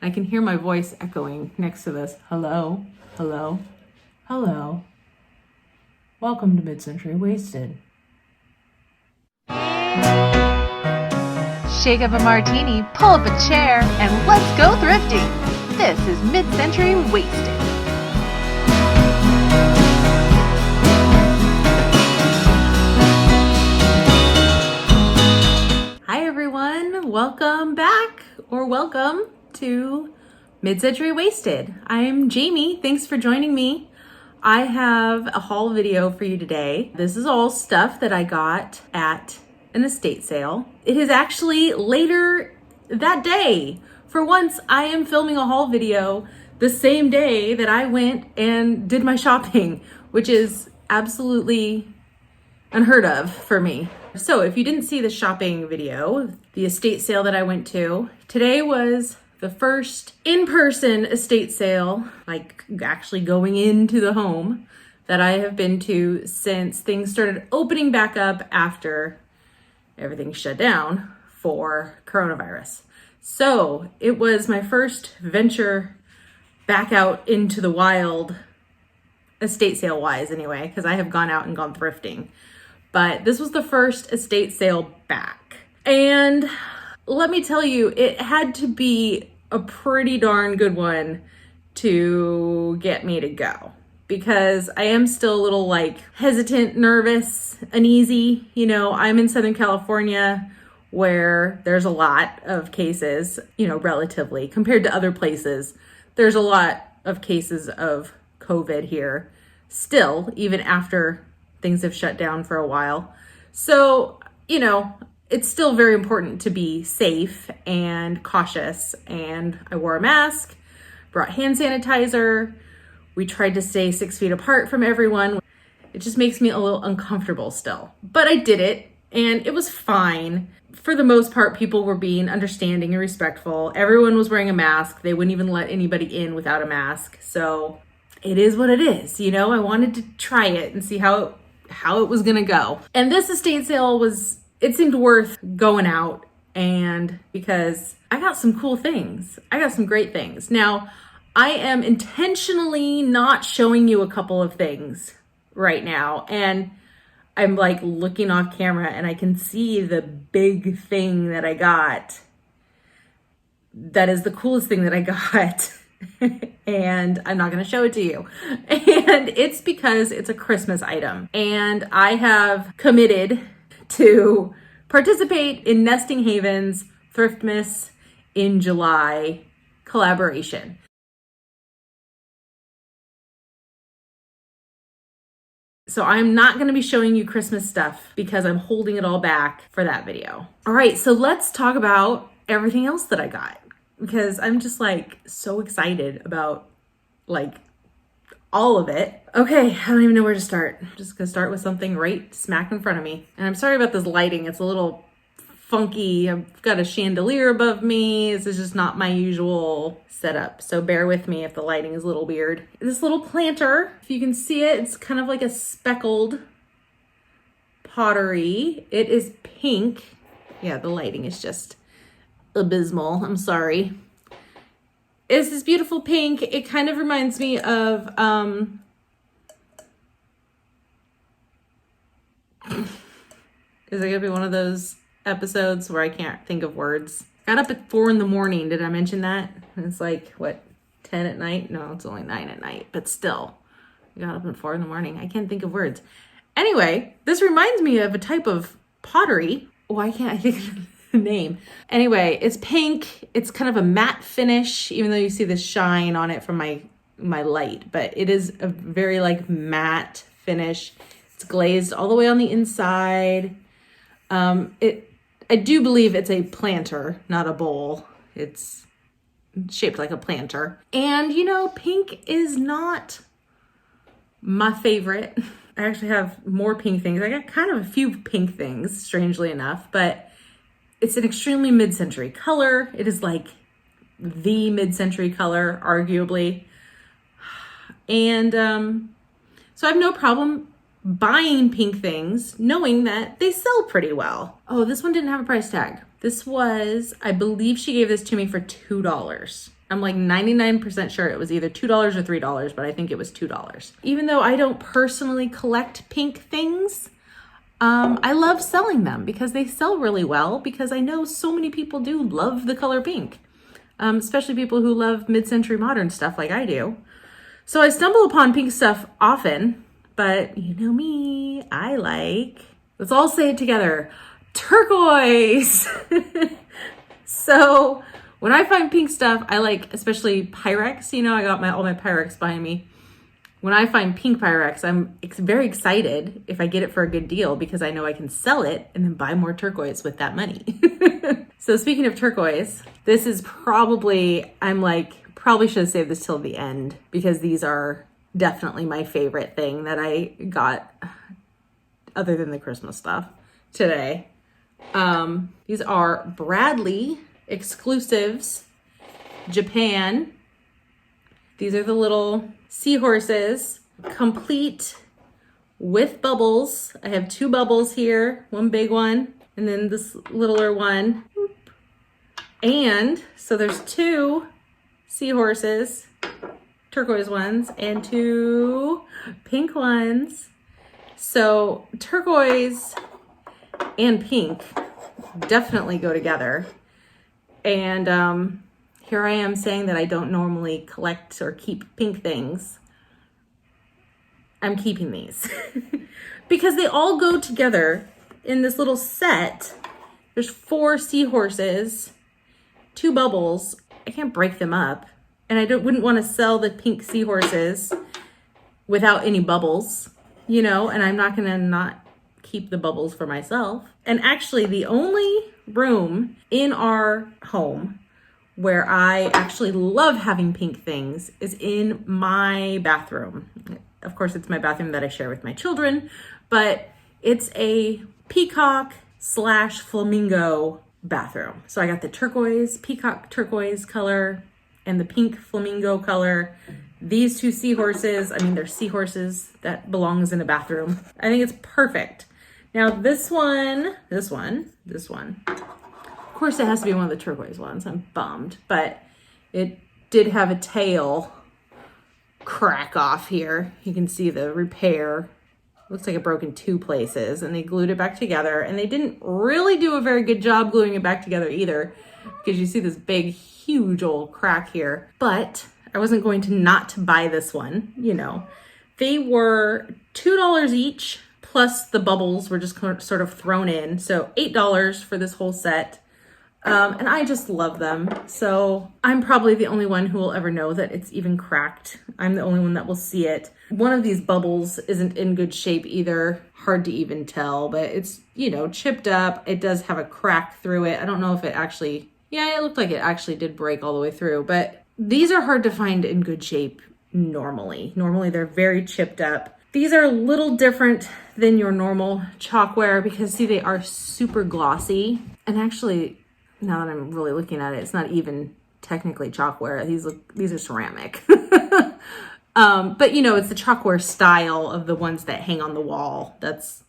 I can hear my voice echoing next to this. Hello, hello, hello. Welcome to Mid-Century Wasted. Shake up a martini, pull up a chair, and let's go thrifting. This is Mid-Century Wasted. Hi everyone, welcome back or welcome to Mid-Century Wasted. I'm Jamie, thanks for joining me. I have a haul video for you today. This is all stuff that I got at an estate sale. It is actually later that day. For once, I am filming a haul video the same day that I went and did my shopping, which is absolutely unheard of for me. So if you didn't see the shopping video, the estate sale that I went to, today was the first in-person estate sale, like actually going into the home, that I have been to since things started opening back up after everything shut down for coronavirus. So it was my first venture back out into the wild, estate sale wise anyway, because I have gone out and gone thrifting. But this was the first estate sale back. And let me tell you, it had to be a pretty darn good one to get me to go, because I am still a little hesitant, nervous, uneasy. You know, I'm in Southern California where there's a lot of cases, relatively compared to other places. There's a lot of cases of COVID here still, even after things have shut down for a while. So, it's still very important to be safe and cautious. And I wore a mask, brought hand sanitizer. We tried to stay 6 feet apart from everyone. It just makes me a little uncomfortable still. But I did it and it was fine. For the most part, people were being understanding and respectful. Everyone was wearing a mask. They wouldn't even let anybody in without a mask. So it is what it is. I wanted to try it and see how it was gonna go. And this estate sale it seemed worth going out, and because I got some cool things. I got some great things. Now, I am intentionally not showing you a couple of things right now, and I'm looking off camera and I can see the big thing that I got. That is the coolest thing that I got. And I'm not going to show it to you. And it's because it's a Christmas item. And I have committed to participate in Nesting Haven's Thriftmas in July collaboration. So I'm not going to be showing you Christmas stuff because I'm holding it all back for that video. All right, so let's talk about everything else that I got, because I'm just so excited about all of it. Okay, I don't even know where to start. I'm just gonna start with something right smack in front of me. And I'm sorry about this lighting. It's a little funky. I've got a chandelier above me. This is just not my usual setup. So bear with me if the lighting is a little weird. This little planter, if you can see it, it's kind of like a speckled pottery. It is pink. Yeah, the lighting is just abysmal. I'm sorry. It's this beautiful pink. It kind of reminds me of is it gonna be one of those episodes where I can't think of words? Got up at 4 a.m. Did I mention that? It's 10 at night? No, it's only 9 at night, but still. I got up at 4 a.m. I can't think of words. Anyway, this reminds me of a type of pottery. Why can't I think of the name? Anyway, it's pink. It's kind of a matte finish, even though you see the shine on it from my light, but it is a very matte finish. It's glazed all the way on the inside. I do believe it's a planter, not a bowl. It's shaped like a planter. And pink is not my favorite. I actually have more pink things. I got kind of a few pink things, strangely enough, but it's an extremely mid-century color. It is the mid-century color, arguably. And so I have no problem buying pink things, knowing that they sell pretty well. Oh, this one didn't have a price tag. This was, I believe she gave this to me for $2. I'm like 99% sure it was either $2 or $3, but I think it was $2. Even though I don't personally collect pink things, I love selling them because they sell really well, because I know so many people do love the color pink, especially people who love mid-century modern stuff like I do. So I stumble upon pink stuff often, but you know me, let's all say it together, turquoise. So when I find pink stuff, I like, especially Pyrex, I got all my Pyrex behind me. When I find pink Pyrex, I'm very excited if I get it for a good deal, because I know I can sell it and then buy more turquoise with that money. So speaking of turquoise, this is probably should have saved this till the end, because these are definitely my favorite thing that I got other than the Christmas stuff today. These are Bradley exclusives, Japan. These are the little seahorses, complete with bubbles. I have 2 bubbles here, one big one, and then this littler one. And so there's 2 seahorses, turquoise ones, and 2 pink ones. So turquoise and pink definitely go together. And here I am saying that I don't normally collect or keep pink things. I'm keeping these because they all go together in this little set. There's 4 seahorses, 2 bubbles. I can't break them up. And I wouldn't want to sell the pink seahorses without any bubbles, and I'm not going to not keep the bubbles for myself. And actually the only room in our home where I actually love having pink things is in my bathroom. Of course, it's my bathroom that I share with my children, but it's a peacock / flamingo bathroom. So I got the peacock turquoise color and the pink flamingo color. These 2 seahorses, they're seahorses that belongs in a bathroom. I think it's perfect. Now this one, of course it has to be one of the turquoise ones. I'm bummed, but it did have a tail crack off here. You can see the repair. Looks like it broke in 2 places, and they glued it back together, and they didn't really do a very good job gluing it back together either, because you see this big, huge old crack here. But I wasn't going to not buy this one, They were $2 each, plus the bubbles were just sort of thrown in. So $8 for this whole set. And I just love them. So I'm probably the only one who will ever know that it's even cracked. I'm the only one that will see it. One of these bubbles isn't in good shape either. Hard to even tell, but it's, chipped up. It does have a crack through it. I don't know if it actually, it looked like it actually did break all the way through, but these are hard to find in good shape normally. Normally they're very chipped up. These are a little different than your normal chalkware because see, they are super glossy. And actually, now that I'm really looking at it, it's not even technically chalkware. These are ceramic. But it's the chalkware style of the ones that hang on the wall. That's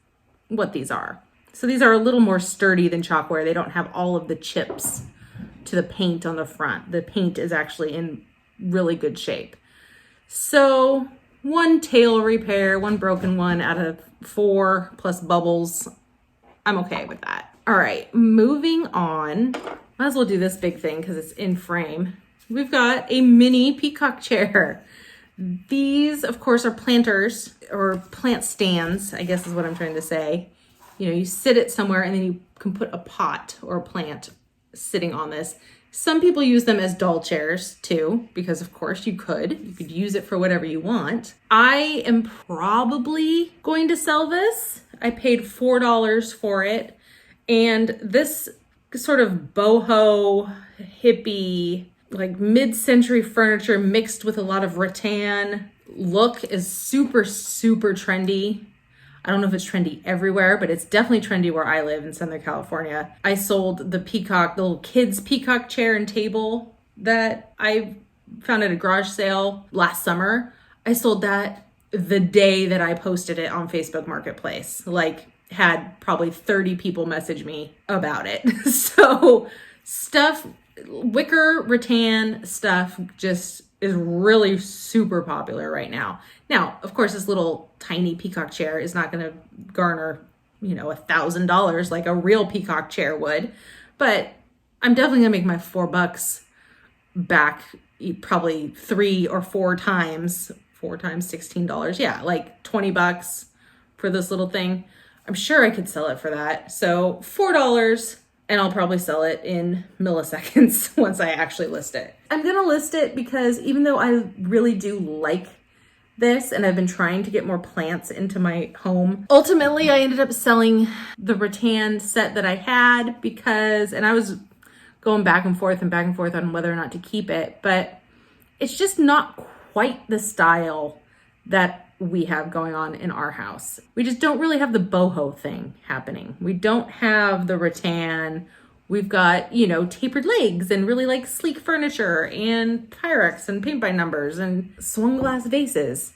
what these are. So these are a little more sturdy than chalkware. They don't have all of the chips to the paint on the front. The paint is actually in really good shape. So 1 tail repair, 1 broken one out of 4 plus bubbles. I'm okay with that. All right, moving on. Might as well do this big thing because it's in frame. We've got a mini peacock chair. These, of course, are planters or plant stands, I guess is what I'm trying to say. You sit it somewhere and then you can put a pot or a plant sitting on this. Some people use them as doll chairs too, because of course you could use it for whatever you want. I am probably going to sell this. I paid $4 for it. And this sort of boho, hippie, like mid-century furniture mixed with a lot of rattan look is super, super trendy. I don't know if it's trendy everywhere, but it's definitely trendy where I live in Southern California. I sold the little kids peacock chair and table that I found at a garage sale last summer. I sold that the day that I posted it on Facebook Marketplace. Had probably 30 people message me about it. So stuff wicker rattan stuff just is really super popular right now. Now, of course, this little tiny peacock chair is not going to garner, $1,000 like a real peacock chair would, but I'm definitely gonna make my $4 back probably 3 or 4 times. 4 times $16. Yeah, like $20 for this little thing. I'm sure I could sell it for that. So $4, and I'll probably sell it in milliseconds once I actually list it. I'm gonna list it because even though I really do like this and I've been trying to get more plants into my home, ultimately I ended up selling the rattan set that I had because, and I was going back and forth on whether or not to keep it, but it's just not quite the style that we have going on in our house. We just don't really have the boho thing happening. We don't have the rattan. We've got, tapered legs and really like sleek furniture and Pyrex and paint by numbers and swung glass vases.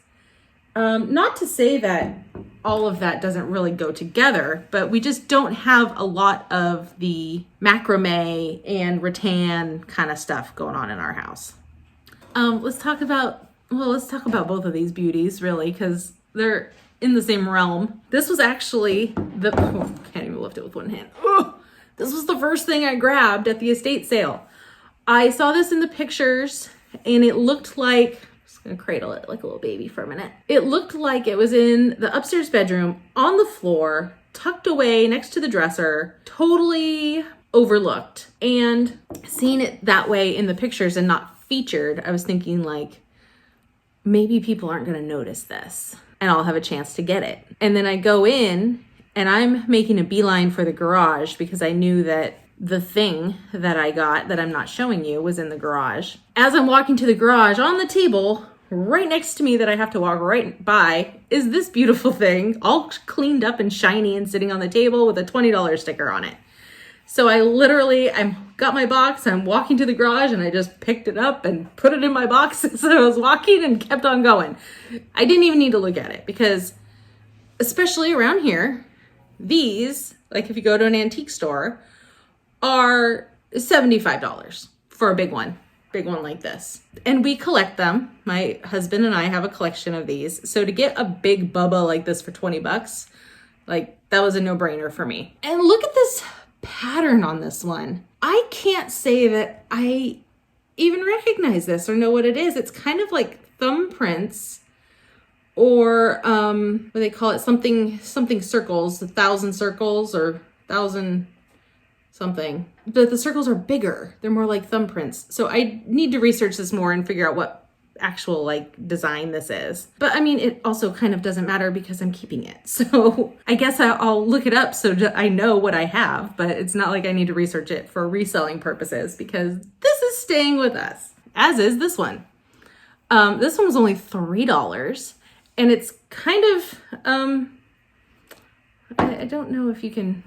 Not to say that all of that doesn't really go together, but we just don't have a lot of the macrame and rattan kind of stuff going on in our house. Let's talk about both of these beauties, really, because they're in the same realm. This was actually can't even lift it with one hand. This was the first thing I grabbed at the estate sale. I saw this in the pictures and it looked like, I'm just gonna cradle it like a little baby for a minute. It looked like it was in the upstairs bedroom on the floor, tucked away next to the dresser, totally overlooked. And seeing it that way in the pictures and not featured, I was thinking like, maybe people aren't going to notice this and I'll have a chance to get it. And then I go in and I'm making a beeline for the garage because I knew that the thing that I got that I'm not showing you was in the garage. As I'm walking to the garage, on the table right next to me that I have to walk right by is this beautiful thing, all cleaned up and shiny and sitting on the table with a $20 sticker on it. So I got my box, I'm walking to the garage and I just picked it up and put it in my box as I was walking and kept on going. I didn't even need to look at it because, especially around here, these, like if you go to an antique store, are $75 for a big one like this. And we collect them. My husband and I have a collection of these. So to get a big Bubba like this for $20, like that was a no-brainer for me. And look at this pattern on this one. I can't say that I even recognize this or know what it is. It's kind of like thumbprints or what they call it, something circles, 1,000 circles or 1,000 something. But the circles are bigger. They're more like thumbprints. So I need to research this more and figure out what actual like design this is. But I mean, it also kind of doesn't matter because I'm keeping it. So I guess I'll look it up so I know what I have, but it's not like I need to research it for reselling purposes because this is staying with us, as is this one. This one was only $3 and it's kind of, I don't know if you can,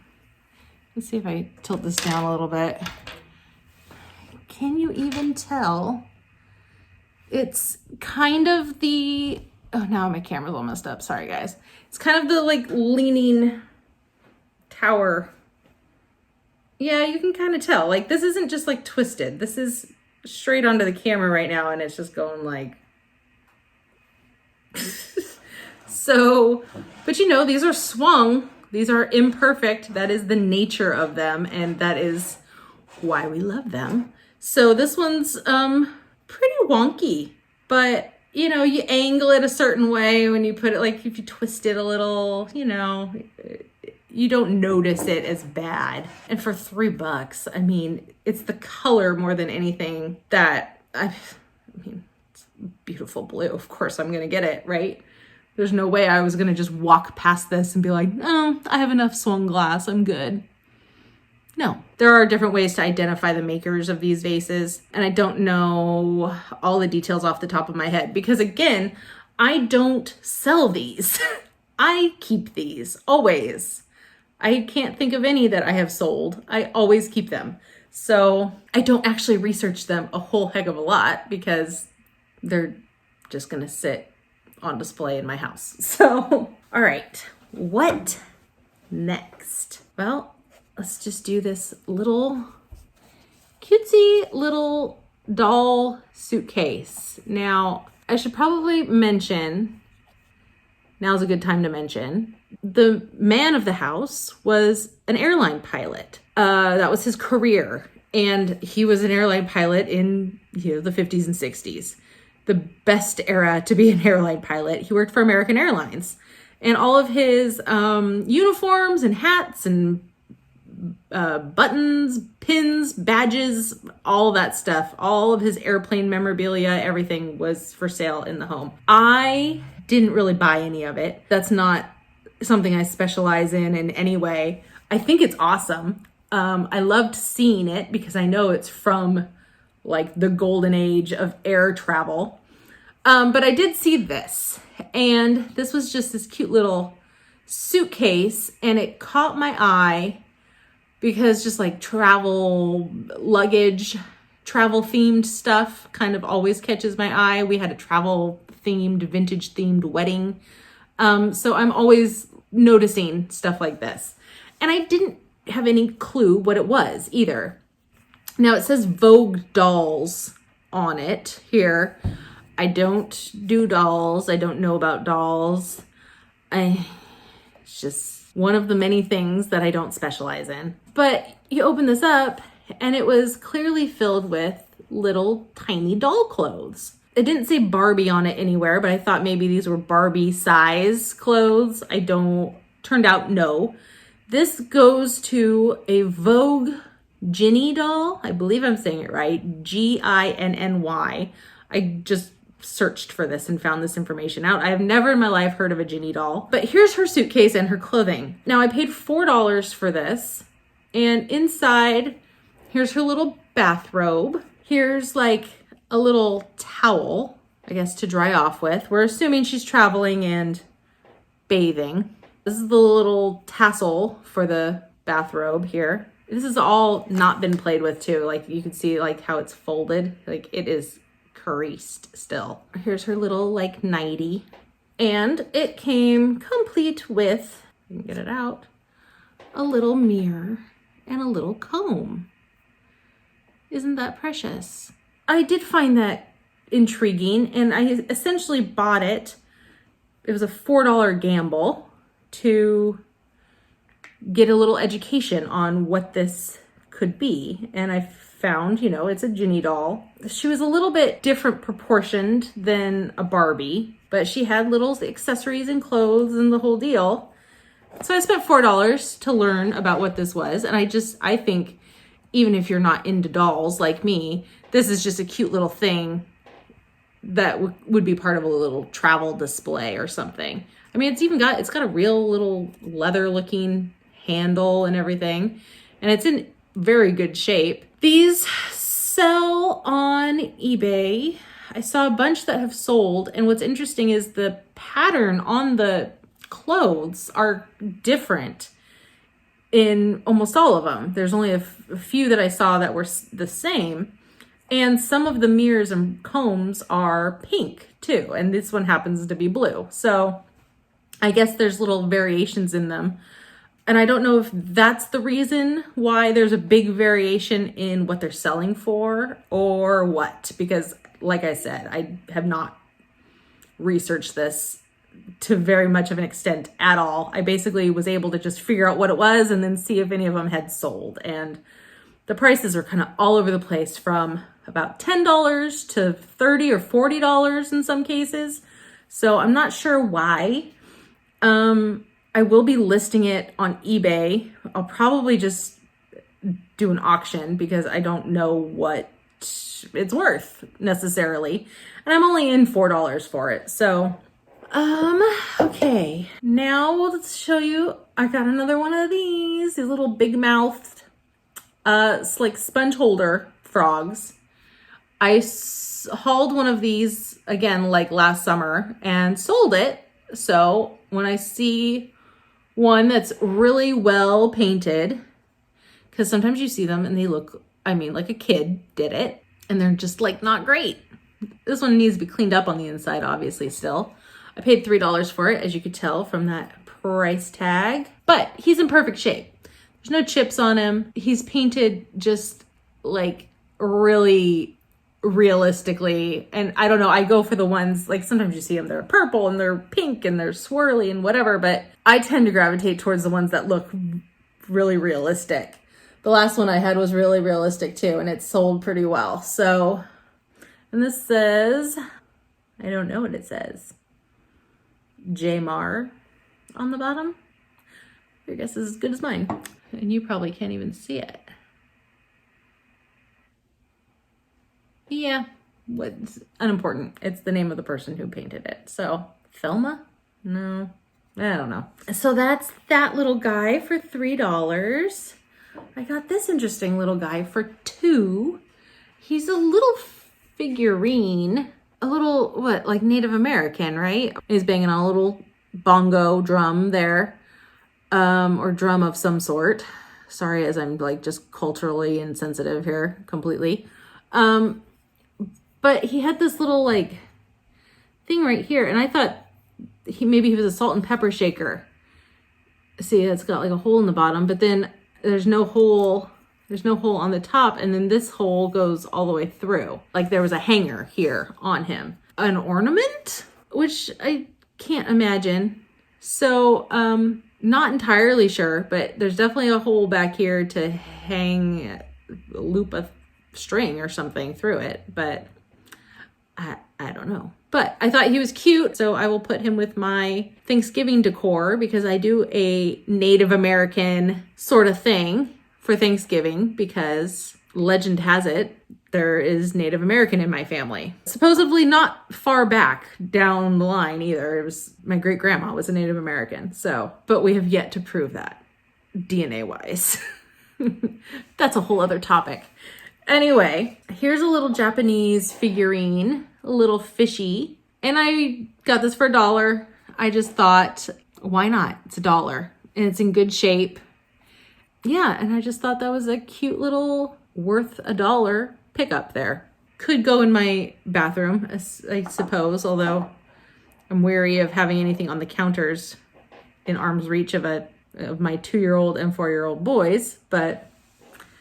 let's see if I tilt this down a little bit. Can you even tell? It's kind of the, oh, now my camera's all messed up. Sorry, guys. It's kind of the like leaning tower. Yeah, you can kind of tell. Like this isn't just like twisted. This is straight onto the camera right now and it's just going like. So, but these are swung. These are imperfect. That is the nature of them and that is why we love them. So this one's, pretty wonky, but you angle it a certain way when you put it, like if you twist it a little, you don't notice it as bad. And for $3, I mean, it's the color more than anything that it's beautiful blue. Of course I'm going to get it, right? There's no way I was going to just walk past this and be like, oh, I have enough swung glass. I'm good. No, there are different ways to identify the makers of these vases, and I don't know all the details off the top of my head because, again, I don't sell these. I keep these, always. I can't think of any that I have sold. I always keep them. So I don't actually research them a whole heck of a lot because they're just going to sit on display in my house. So, all right, what next? Well, let's just do this little cutesy little doll suitcase. Now, I should probably mention, now's a good time to mention, the man of the house was an airline pilot. That was his career. And he was an airline pilot in, the 50s and 60s. The best era to be an airline pilot. He worked for American Airlines. And all of his uniforms and hats and buttons, pins, badges, all that stuff, all of his airplane memorabilia, everything was for sale in the home. I didn't really buy any of it. That's not something I specialize in any way. I think it's awesome. I loved seeing it because I know it's from like the golden age of air travel. But I did see this, and this was just this cute little suitcase, and it caught my eye because just like travel luggage, travel themed stuff kind of always catches my eye. We had a travel themed, vintage themed wedding. So I'm always noticing stuff like this, and I didn't have any clue what it was either. Now it says Vogue dolls on it here. I don't do dolls. I don't know about dolls. It's just one of the many things that I don't specialize in. But you open this up and it was clearly filled with little tiny doll clothes. It didn't say Barbie on it anywhere, but I thought maybe these were Barbie size clothes. Turned out no. This goes to a Vogue Ginny doll. I believe I'm saying it right. Ginny. I just searched for this and found this information out. I have never in my life heard of a Ginny doll. But here's her suitcase and her clothing. Now I paid $4 for this. And inside, here's her little bathrobe. Here's like a little towel, I guess, to dry off with. We're assuming she's traveling and bathing. This is the little tassel for the bathrobe here. This has all not been played with too. Like you can see like how it's folded. Like it is creased still. Here's her little like nightie. And it came complete with, you can get it out, a little mirror and a little comb. Isn't that precious? I did find that intriguing, and I essentially bought it. It was a $4 gamble to get a little education on what this could be. And I found, it's a Ginny doll. She was a little bit different proportioned than a Barbie, but she had little accessories and clothes and the whole deal. So I spent $4 to learn about what this was. And I think even if you're not into dolls like me, this is just a cute little thing that would be part of a little travel display or something. I mean, it's got a real little leather looking handle and everything, and it's in very good shape. These sell on eBay. I saw a bunch that have sold, and what's interesting is the pattern on the clothes are different in almost all of them. There's only a few that I saw that were the same, and some of the mirrors and combs are pink too, and this one happens to be blue. So I guess there's little variations in them. And I don't know if that's the reason why there's a big variation in what they're selling for or what. Because like I said, I have not researched this to very much of an extent at all. I basically was able to just figure out what it was and then see if any of them had sold. And the prices are kind of all over the place, from about $10 to $30 or $40 in some cases. So I'm not sure why. I will be listing it on eBay. I'll probably just do an auction because I don't know what it's worth necessarily. And I'm only in $4 for it. So, okay. Now let's show you, I got another one of these little big mouthed, it's like sponge holder frogs. I hauled one of these again, like last summer, and sold it. So when I see one that's really well painted, because sometimes you see them and they look, like a kid did it, and they're just like not great. This one needs to be cleaned up on the inside, obviously still. I paid $3 for it, as you could tell from that price tag, but he's in perfect shape. There's no chips on him. He's painted just like really realistically, and I don't know, I go for the ones, like sometimes you see them, they're purple and they're pink and they're swirly and whatever, but I tend to gravitate towards the ones that look really realistic. The last one I had was really realistic too, and it sold pretty well. So, and this says, I don't know what it says, Jamar on the bottom. Your guess is as good as mine. And you probably can't even see it. Yeah, what's unimportant. It's the name of the person who painted it. So, Thelma? No, I don't know. So that's that little guy for $3. I got this interesting little guy for $2. He's a little figurine, a little, what, like Native American, right? He's banging on a little bongo drum there, or drum of some sort. Sorry, as I'm like just culturally insensitive here completely. But he had this little like thing right here, and I thought maybe he was a salt and pepper shaker. See, it's got like a hole in the bottom, but then there's no hole on the top, and then this hole goes all the way through. Like there was a hanger here on him. An ornament, which I can't imagine. So, not entirely sure, but there's definitely a hole back here to hang a loop of string or something through it, but I don't know. But I thought he was cute, so I will put him with my Thanksgiving decor because I do a Native American sort of thing for Thanksgiving because legend has it there is Native American in my family. Supposedly not far back down the line either. It was my great grandma was a Native American. So, but we have yet to prove that DNA wise. That's a whole other topic. Anyway, here's a little Japanese figurine, a little fishy. And I got this for $1. I just thought, why not? It's $1 and it's in good shape. Yeah, and I just thought that was a cute little worth $1 pickup there. Could go in my bathroom, I suppose, although I'm wary of having anything on the counters in arm's reach of my 2-year-old and 4-year-old boys, but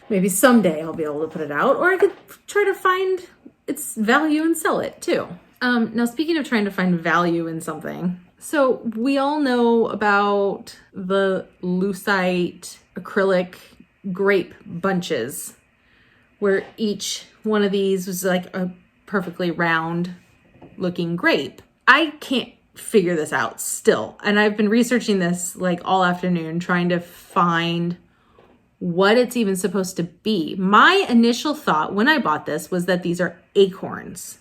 maybe someday I'll be able to put it out, or I could try to find its value and sell it too. Now, speaking of trying to find value in something, so we all know about the Lucite acrylic grape bunches, where each one of these was like a perfectly round looking grape. I can't figure this out still. And I've been researching this like all afternoon, trying to find what it's even supposed to be. My initial thought when I bought this was that these are acorns.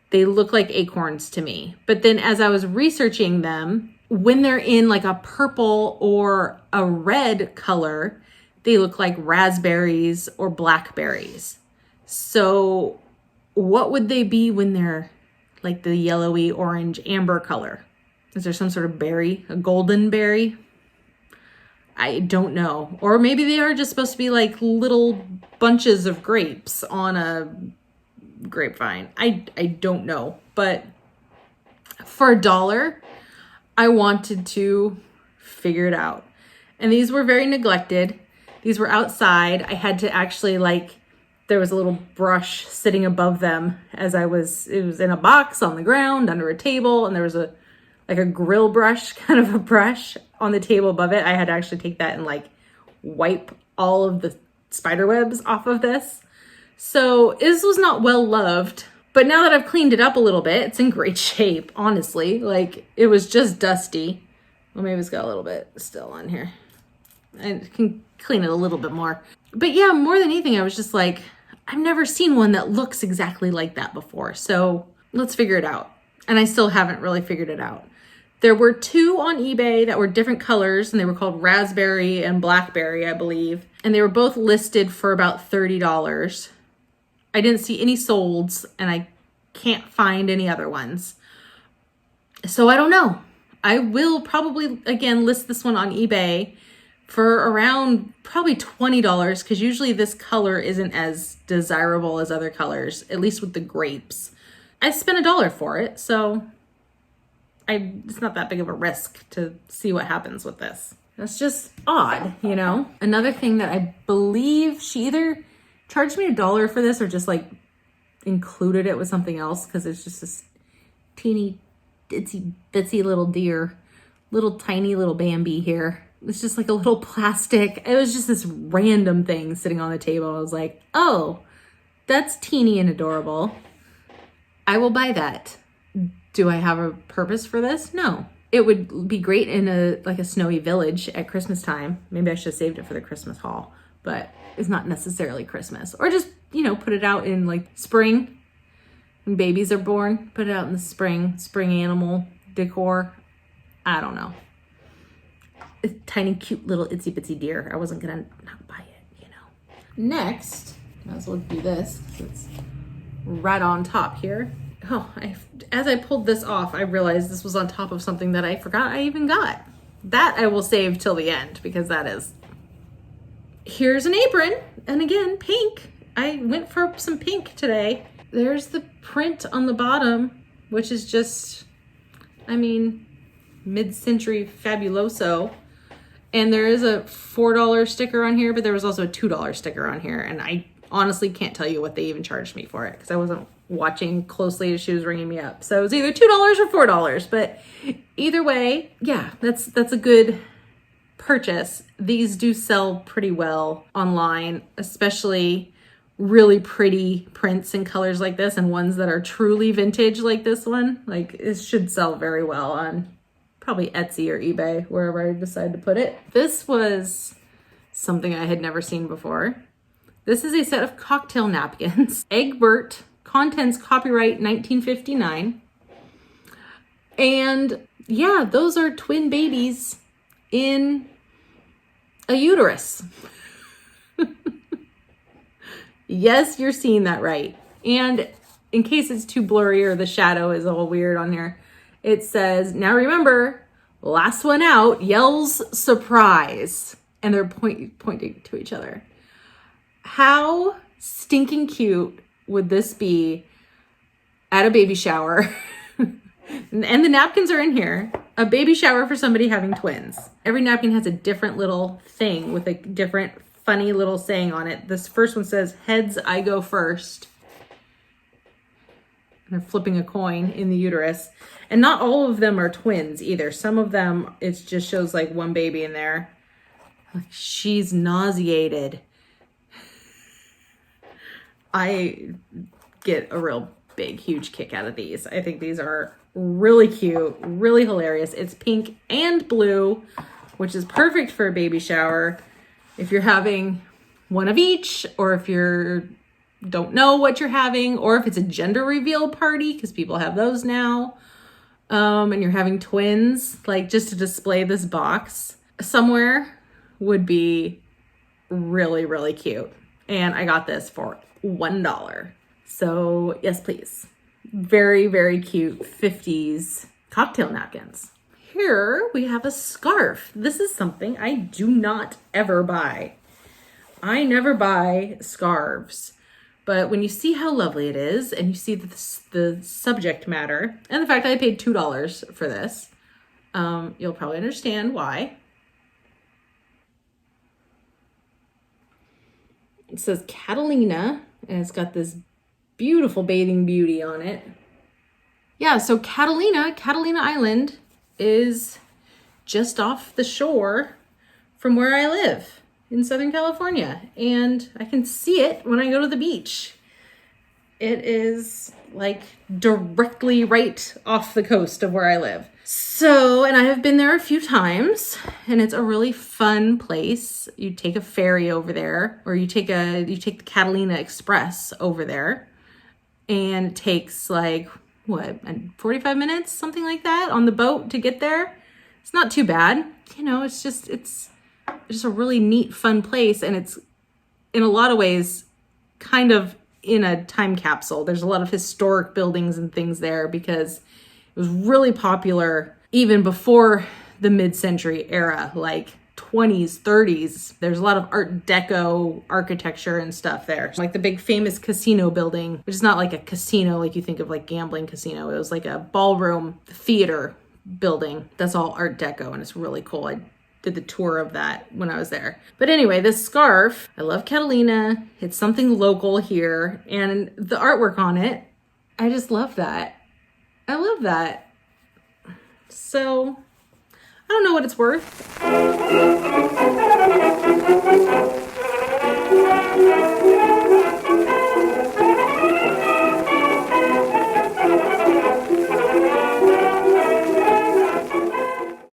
They look like acorns to me. But then as I was researching them, when they're in like a purple or a red color, they look like raspberries or blackberries. So what would they be when they're like the yellowy, orange, amber color? Is there some sort of berry, a golden berry? I don't know. Or maybe they are just supposed to be like little bunches of grapes on a grapevine. I don't know. But for $1, I wanted to figure it out. And these were very neglected. These were outside. I had to actually there was a little brush sitting above them it was in a box on the ground under a table, and there was a grill brush, kind of a brush on the table above it. I had to actually take that and wipe all of the spider webs off of this. So this was not well loved, but now that I've cleaned it up a little bit, it's in great shape, honestly. It was just dusty. Well, maybe it's got a little bit still on here. I can clean it a little bit more. But yeah, more than anything, I was just like, I've never seen one that looks exactly like that before. So let's figure it out. And I still haven't really figured it out. There were 2 on eBay that were different colors, and they were called raspberry and blackberry, I believe. And they were both listed for about $30. I didn't see any solds, and I can't find any other ones. So I don't know. I will probably, again, list this one on eBay for around probably $20, because usually this color isn't as desirable as other colors, at least with the grapes. I spent $1 for it, so it's not that big of a risk to see what happens with this. That's just odd, you know? Another thing that I believe she either charged me $1 for this or just like included it with something else because it's just this teeny itsy bitsy little deer, little tiny little Bambi here. It's just like a little plastic. It was just this random thing sitting on the table. I was like, oh, that's teeny and adorable. I will buy that. Do I have a purpose for this? No. It would be great in a snowy village at Christmas time. Maybe I should have saved it for the Christmas haul, but it's not necessarily Christmas. Or just, put it out in like spring when babies are born. Put it out in the spring animal decor. I don't know. A tiny, cute little itsy bitsy deer. I wasn't gonna not buy it, Next, might as well do this. It's right on top here. Oh, as I pulled this off, I realized this was on top of something that I forgot I even got. That I will save till the end because that is. Here's an apron, and again, pink. I went for some pink today. There's the print on the bottom, which is just, mid-century fabuloso. And there is a $4 sticker on here, but there was also a $2 sticker on here, and I honestly can't tell you what they even charged me for it because I wasn't watching closely as she was ringing me up. So it was either $2 or $4, but either way, yeah, that's a good purchase. These do sell pretty well online, especially really pretty prints and colors like this and ones that are truly vintage like this one. Like it should sell very well on probably Etsy or eBay, wherever I decide to put it. This was something I had never seen before. This is a set of cocktail napkins. Egbert, contents copyright 1959. And yeah, those are twin babies in a uterus. Yes, you're seeing that right. And in case it's too blurry or the shadow is all weird on here, it says, now remember, last one out yells surprise. And they're pointing to each other. How stinking cute would this be at a baby shower? And the napkins are in here. A baby shower for somebody having twins. Every napkin has a different little thing with a different funny little saying on it. This first one says, heads, I go first. And they're flipping a coin in the uterus. And not all of them are twins either. Some of them, it just shows like one baby in there. She's nauseated. I get a real big, huge kick out of these. I think these are really cute, really hilarious. It's pink and blue, which is perfect for a baby shower. If you're having one of each, or if you don't know what you're having, or if it's a gender reveal party, because people have those now, and you're having twins, like just to display this box somewhere would be really, really cute. And I got this for $1. So yes, please. Very, very cute 50s cocktail napkins. Here we have a scarf. This is something I do not ever buy. I never buy scarves. But when you see how lovely it is and you see the subject matter and the fact that I paid $2 for this, you'll probably understand why. It says Catalina, and it's got this beautiful bathing beauty on it. Yeah, so Catalina Island is just off the shore from where I live in Southern California. And I can see it when I go to the beach. It is like directly right off the coast of where I live. So, and I have been there a few times, and it's a really fun place. You take a ferry over there, or you take the Catalina Express over there, and it takes like, 45 minutes, something like that on the boat to get there. It's not too bad. It's just a really neat, fun place. And it's in a lot of ways kind of in a time capsule. There's a lot of historic buildings and things there because it was really popular even before the mid-century era, like 20s, 30s. There's a lot of Art Deco architecture and stuff there. Like the big famous casino building, which is not like a casino like you think of like gambling casino. It was like a ballroom theater building. That's all Art Deco and it's really cool. I did the tour of that when I was there. But anyway, this scarf, I love Catalina. It's something local here, and the artwork on it, I just love that. I love that. So I don't know what it's worth.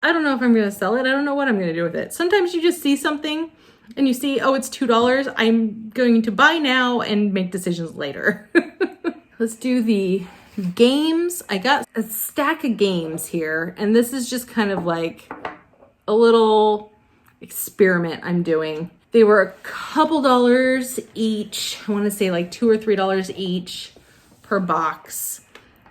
I don't know if I'm going to sell it. I don't know what I'm going to do with it. Sometimes you just see something and you see, oh, it's $2. I'm going to buy now and make decisions later. Let's do the games. I got a stack of games here, and this is just kind of like a little experiment I'm doing. They were a couple dollars each. I want to say like $2 or $3 each per box.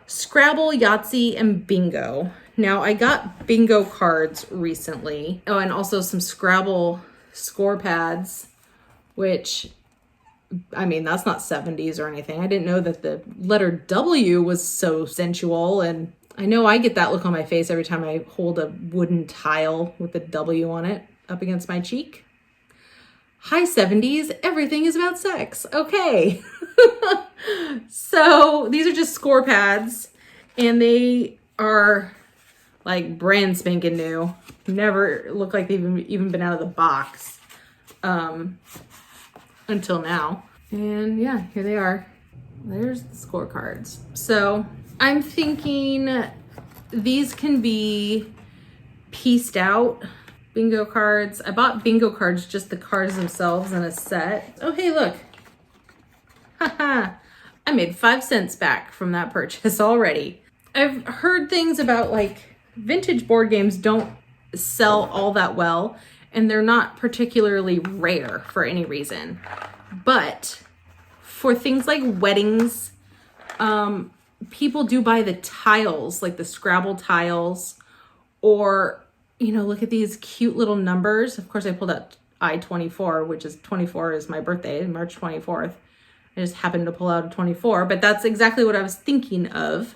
Scrabble, Yahtzee, and Bingo. Now, I got bingo cards recently. Oh, and also some Scrabble score pads, which, I mean, that's not 70s or anything. I didn't know that the letter W was so sensual. And I know I get that look on my face every time I hold a wooden tile with a W on it up against my cheek. High 70s, everything is about sex. Okay. So these are just score pads, and they are like brand spanking new. Never look like they've even been out of the box until now. And yeah, here they are. There's the scorecards. So I'm thinking these can be pieced out bingo cards. I bought bingo cards, just the cards themselves in a set. Oh, hey, look. Haha. I made 5 cents back from that purchase already. I've heard things about like vintage board games don't sell all that well, and they're not particularly rare for any reason. But for things like weddings, people do buy the tiles, like the Scrabble tiles, or, you know, look at these cute little numbers. Of course, I pulled out I-24, which is 24 is my birthday, March 24th. I just happened to pull out a 24, but that's exactly what I was thinking of,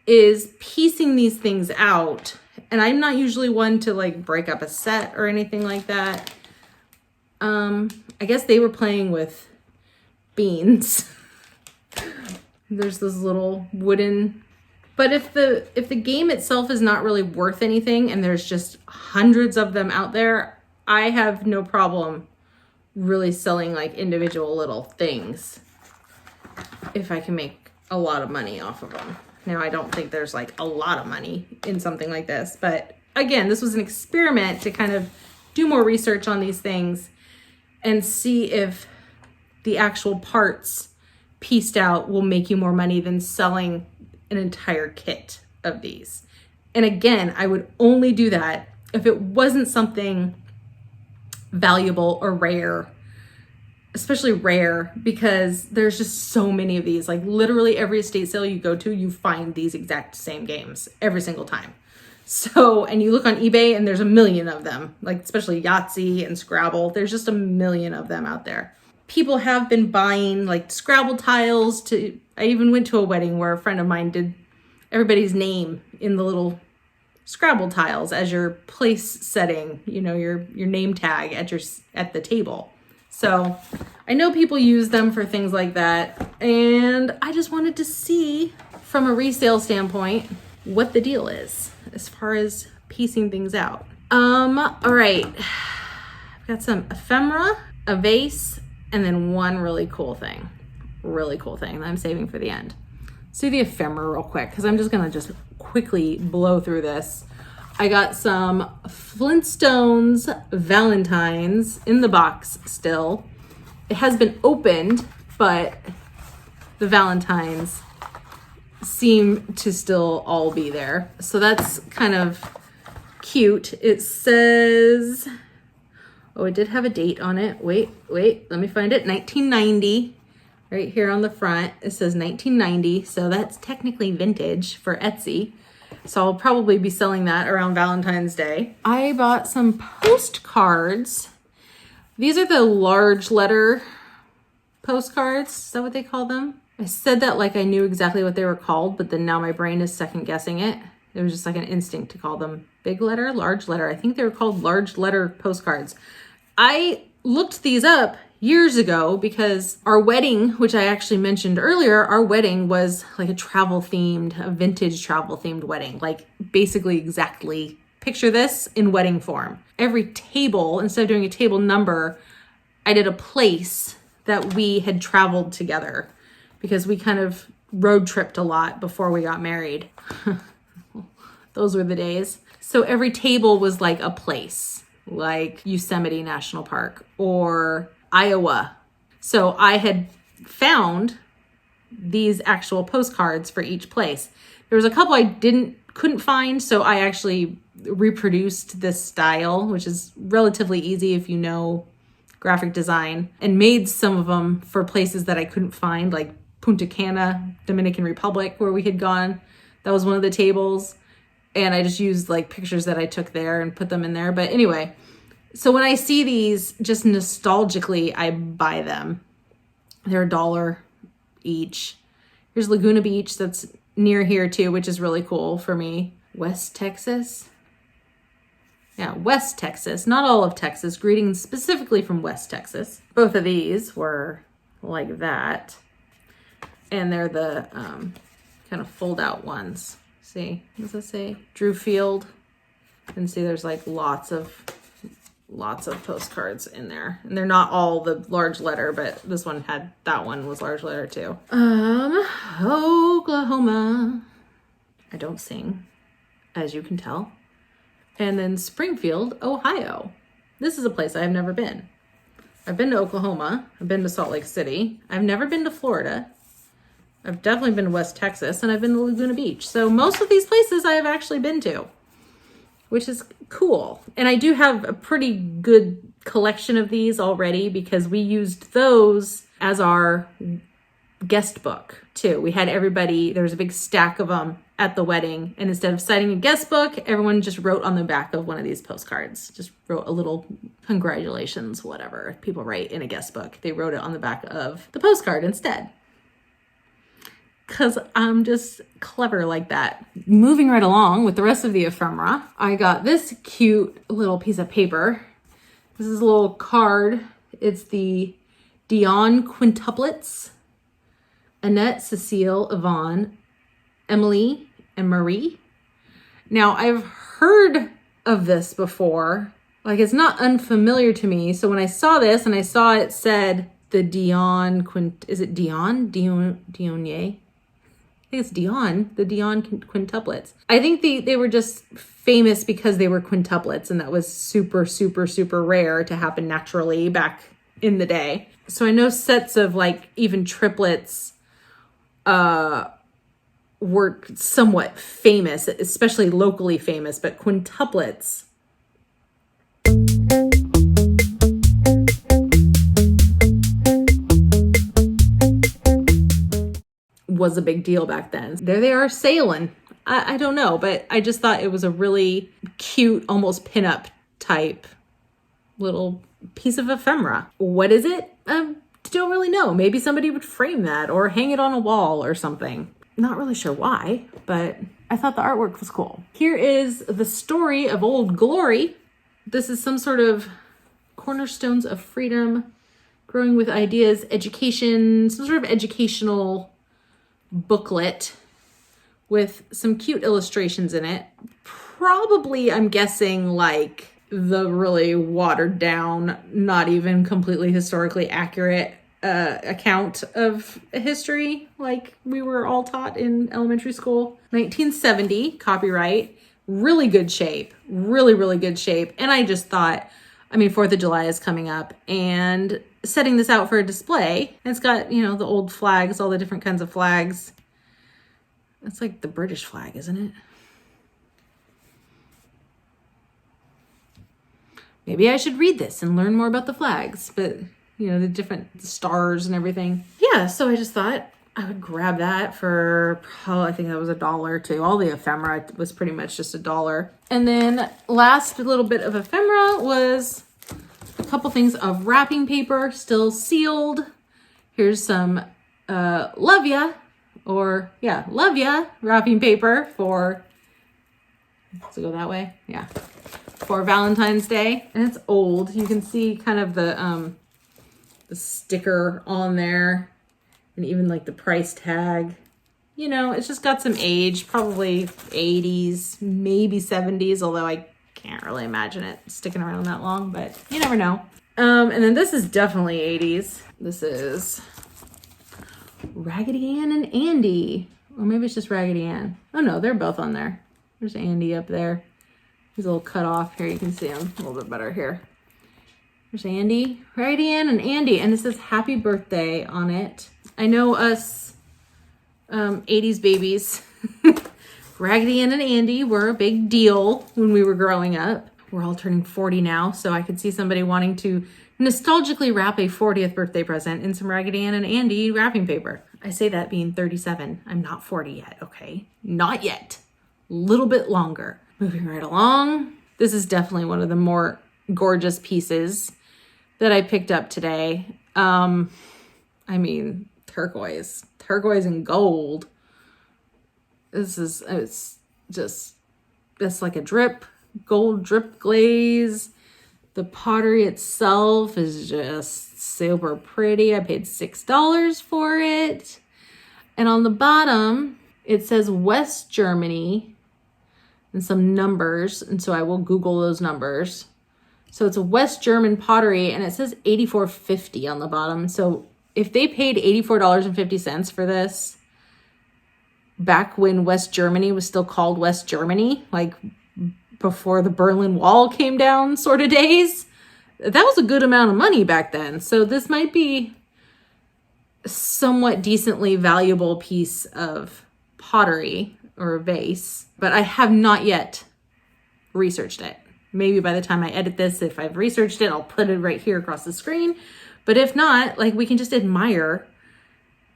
is piecing these things out. And I'm not usually one to like break up a set or anything like that. I guess they were playing with beans. There's this little wooden, but if the game itself is not really worth anything and there's just hundreds of them out there, I have no problem really selling like individual little things if I can make a lot of money off of them. Now, I don't think there's like a lot of money in something like this, but again, this was an experiment to kind of do more research on these things and see if the actual parts pieced out will make you more money than selling an entire kit of these. And again, I would only do that if it wasn't something valuable or rare, especially rare, because there's just so many of these. Like literally every estate sale you go to, you find these exact same games every single time. So, and you look on eBay and there's a million of them, like especially Yahtzee and Scrabble. There's just a million of them out there. People have been buying like Scrabble tiles I even went to a wedding where a friend of mine did everybody's name in the little Scrabble tiles as your place setting, you know, your name tag at the table. So I know people use them for things like that, and I just wanted to see from a resale standpoint what the deal is as far as piecing things out. All right, I've got some ephemera, a vase, and then one really cool thing that I'm saving for the end. Let's do the ephemera real quick because I'm just gonna quickly blow through this. I got some Flintstones Valentines in the box still. It has been opened, but the Valentines seem to still all be there. So that's kind of cute. It says, oh, it did have a date on it. Wait, let me find it. 1990, right here on the front. It says 1990, so that's technically vintage for Etsy. So I'll probably be selling that around Valentine's Day. I bought some postcards. These are the large letter postcards. Is that what they call them? I said that like I knew exactly what they were called, but then now my brain is second guessing it. It was just like an instinct to call them big letter, large letter. I think they were called large letter postcards. I looked these up years ago because our wedding, which I actually mentioned earlier, our wedding was like a vintage travel themed wedding. Like basically exactly picture this in wedding form. Every table, instead of doing a table number, I did a place that we had traveled together because we kind of road tripped a lot before we got married. Those were the days. So every table was like a place, like Yosemite National Park or Iowa. So I had found these actual postcards for each place. There was a couple I couldn't find, so I actually reproduced this style, which is relatively easy if you know graphic design, and made some of them for places that I couldn't find, like Punta Cana, Dominican Republic, where we had gone. That was one of the tables. And I just used like pictures that I took there and put them in there. But anyway, so when I see these, just nostalgically, I buy them. They're $1 each. Here's Laguna Beach, that's near here too, which is really cool for me. West Texas. Yeah, West Texas, not all of Texas. Greetings specifically from West Texas. Both of these were like that. And they're the kind of fold out ones. See, what does that say? Drew Field. And see, there's like lots of postcards in there. And they're not all the large letter, but this one had, that one was large letter too. Oklahoma. I don't sing, as you can tell. And then Springfield, Ohio. This is a place I have never been. I've been to Oklahoma. I've been to Salt Lake City. I've never been to Florida. I've definitely been to West Texas, and I've been to Laguna Beach. So most of these places I have actually been to, which is cool. And I do have a pretty good collection of these already because we used those as our guest book too. We had everybody, there was a big stack of them at the wedding, and instead of citing a guest book, everyone just wrote on the back of one of these postcards, just wrote a little congratulations, whatever people write in a guest book. They wrote it on the back of the postcard instead. Because I'm just clever like that. Moving right along with the rest of the ephemera, I got this cute little piece of paper. This is a little card. It's the Dion quintuplets. Annette, Cecile, Yvonne, Emily, and Marie. Now, I've heard of this before. Like, it's not unfamiliar to me. So when I saw this and I saw it said the Dion is it Dion? Dionye? I think it's Dion, the Dion quintuplets. I think they were just famous because they were quintuplets, and that was super, super, super rare to happen naturally back in the day. So I know sets of like even triplets were somewhat famous, especially locally famous, but quintuplets was a big deal back then. There they are sailing. I don't know, but I just thought it was a really cute, almost pinup type little piece of ephemera. What is it? Don't really know. Maybe somebody would frame that or hang it on a wall or something. Not really sure why, but I thought the artwork was cool. Here is the story of Old Glory. This is some sort of cornerstones of freedom, growing with ideas, education, some sort of educational booklet with some cute illustrations in it. Probably, I'm guessing, like the really watered down, not even completely historically accurate account of history like we were all taught in elementary school. 1970, copyright, really good shape, really, really good shape. And I just thought, I mean, 4th of July is coming up, and setting this out for a display. And it's got, you know, the old flags, all the different kinds of flags. It's like the British flag, isn't it? Maybe I should read this and learn more about the flags, but you know, the different stars and everything. Yeah, so I just thought I would grab that for, I think that was $1 too. All the ephemera was pretty much just $1. And then last little bit of ephemera was a couple things of wrapping paper, still sealed. Here's some Love Ya wrapping paper for Does it go that way? Yeah. For Valentine's Day. And it's old. You can see kind of the sticker on there and even like the price tag. You know, it's just got some age, probably 80s, maybe 70s, although I can't really imagine it sticking around that long, but you never know. And then this is definitely 80s. This is Raggedy Ann and Andy. Or maybe it's just Raggedy Ann. Oh no, they're both on there. There's Andy up there. He's a little cut off here. You can see him a little bit better here. There's Andy, Raggedy Ann and Andy. And it says happy birthday on it. I know us 80s babies. Raggedy Ann and Andy were a big deal when we were growing up. We're all turning 40 now, so I could see somebody wanting to nostalgically wrap a 40th birthday present in some Raggedy Ann and Andy wrapping paper. I say that being 37. I'm not 40 yet, okay? Not yet. A little bit longer. Moving right along. This is definitely one of the more gorgeous pieces that I picked up today. I mean, turquoise and gold. It's like a gold drip glaze. The pottery itself is just super pretty. I paid $6 for it. And on the bottom, it says West Germany and some numbers. And so I will Google those numbers. So it's a West German pottery and it says $84.50 on the bottom. So if they paid $84.50 for this, back when West Germany was still called West Germany, like before the Berlin Wall came down sort of days, that was a good amount of money back then. So this might be a somewhat decently valuable piece of pottery or a vase, but I have not yet researched it. Maybe by the time I edit this, if I've researched it, I'll put it right here across the screen. But if not, like, we can just admire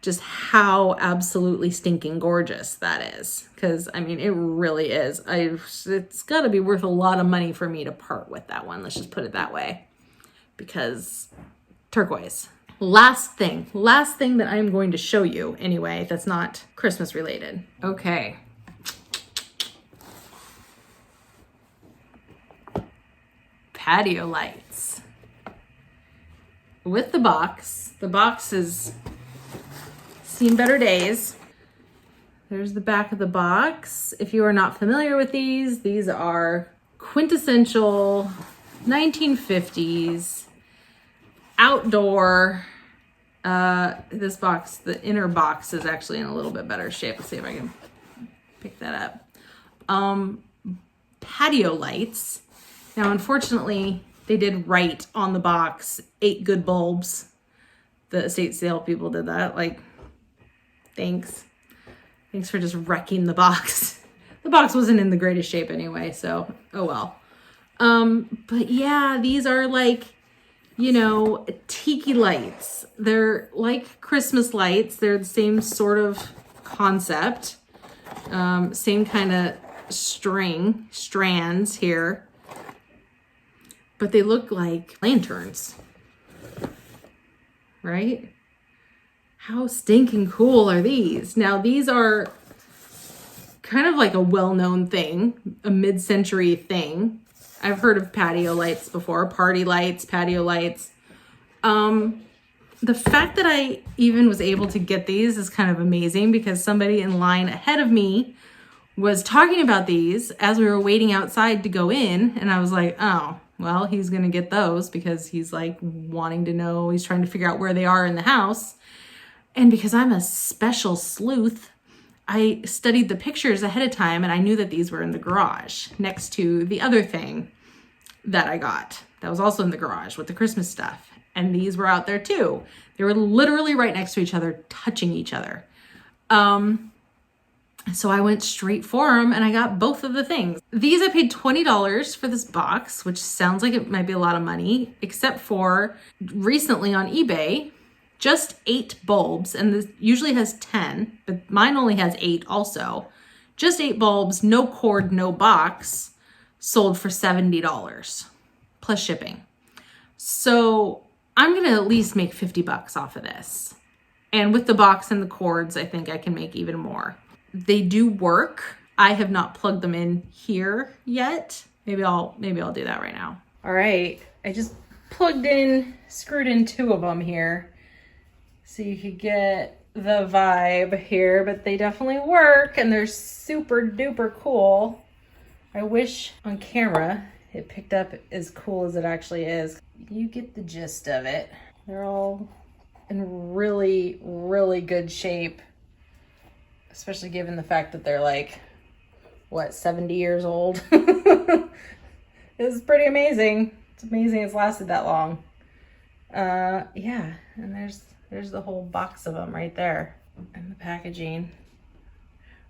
just how absolutely stinking gorgeous that is. Because, I mean, it really is. It's got to be worth a lot of money for me to part with that one. Let's just put it that way. Because turquoise. Last thing that I'm going to show you anyway, that's not Christmas related. Okay. Patio Lights. With the box. The box has seen better days. There's the back of the box. If you are not familiar with these are quintessential 1950s outdoor. This box, the inner box is actually in a little bit better shape. Let's see if I can pick that up. Patio Lights. Now, unfortunately, they did write on the box 8 good bulbs. The estate sale people did that. Like, thanks. Thanks for just wrecking the box. The box wasn't in the greatest shape anyway, so oh well. But yeah, these are like, you know, tiki lights. They're like Christmas lights. They're the same sort of concept. Same kind of strands here. But they look like lanterns, right? How stinking cool are these? Now, these are kind of like a well-known thing, a mid-century thing. I've heard of patio lights before, party lights, patio lights. The fact that I even was able to get these is kind of amazing because somebody in line ahead of me was talking about these as we were waiting outside to go in. And I was like, oh, well, he's going to get those because he's like wanting to know, he's trying to figure out where they are in the house. And because I'm a special sleuth, I studied the pictures ahead of time and I knew that these were in the garage next to the other thing that I got that was also in the garage with the Christmas stuff. And these were out there too. They were literally right next to each other, touching each other. So I went straight for them and I got both of the things. These I paid $20 for this box, which sounds like it might be a lot of money, except for recently on eBay, just 8 bulbs, and this usually has 10, but mine only has 8 also. Just 8 bulbs, no cord, no box, sold for $70 plus shipping. So I'm gonna at least make $50 off of this. And with the box and the cords, I think I can make even more. They do work. I have not plugged them in here yet. Maybe I'll do that right now. All right, I just screwed in 2 of them here so you could get the vibe here, but they definitely work and they're super duper cool. I wish on camera it picked up as cool as it actually is. You get the gist of it. They're all in really, really good shape, especially given the fact that they're like, what, 70 years old? It's pretty amazing. It's amazing it's lasted that long. Yeah, and there's the whole box of them right there. And the packaging.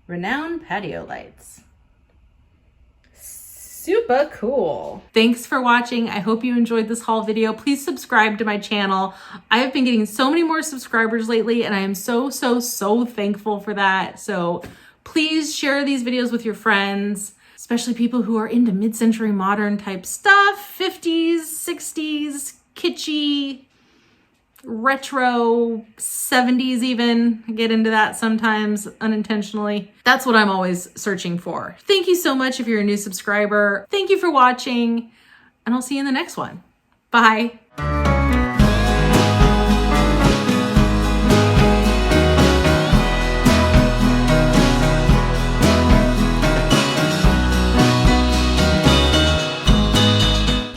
Renowned Patio Lights. Super cool. Thanks for watching. I hope you enjoyed this haul video. Please subscribe to my channel. I have been getting so many more subscribers lately, and I am so thankful for that. So please share these videos with your friends, especially people who are into mid-century modern type stuff, 50s, 60s, kitschy, retro, 70s even. I get into that sometimes unintentionally. That's what I'm always searching for. Thank you so much if you're a new subscriber. Thank you for watching, and I'll see you in the next one. Bye.